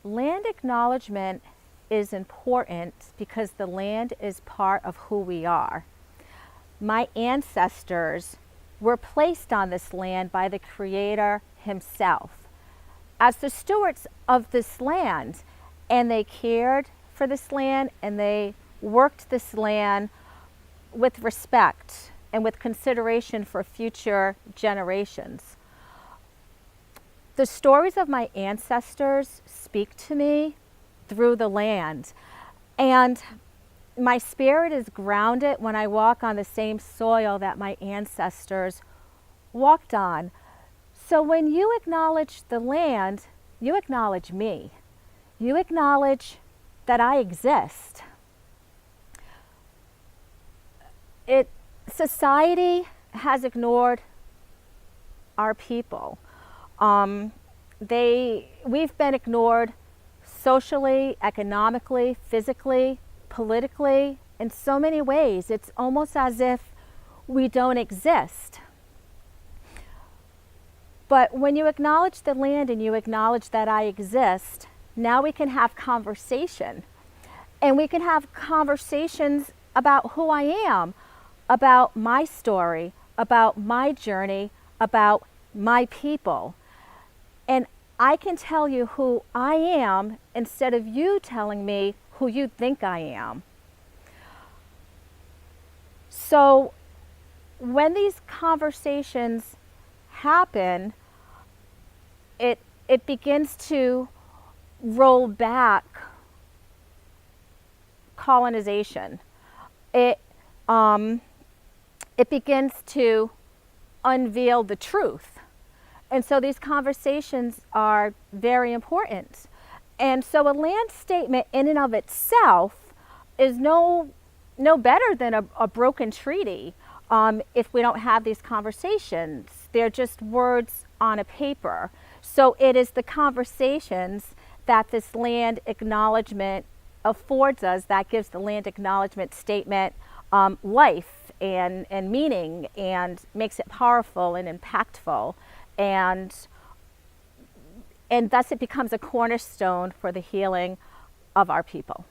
land acknowledgement is important because the land is part of who we are. My ancestors were placed on this land by the Creator Himself as the stewards of this land, and they cared for this land and they worked this land with respect and with consideration for future generations. The stories of my ancestors speak to me through the land, and my spirit is grounded when I walk on the same soil that my ancestors walked on. So when you acknowledge the land, you acknowledge me. You acknowledge that I exist. Society has ignored our people. We've been ignored socially, economically, physically, politically, in so many ways. It's almost as if we don't exist. But when you acknowledge the land and you acknowledge that I exist, now we can have conversation. And we can have conversations about who I am, about my story, about my journey, about my people. And I can tell you who I am instead of you telling me who you think I am. So when these conversations happen, it begins to roll back colonization. It begins to unveil the truth. And so these conversations are very important. And so a land statement in and of itself is no better than a broken treaty if we don't have these conversations. They're just words on a paper. So it is the conversations that this land acknowledgement affords us that gives the land acknowledgement statement life and meaning, and makes it powerful and impactful. And thus it becomes a cornerstone for the healing of our people.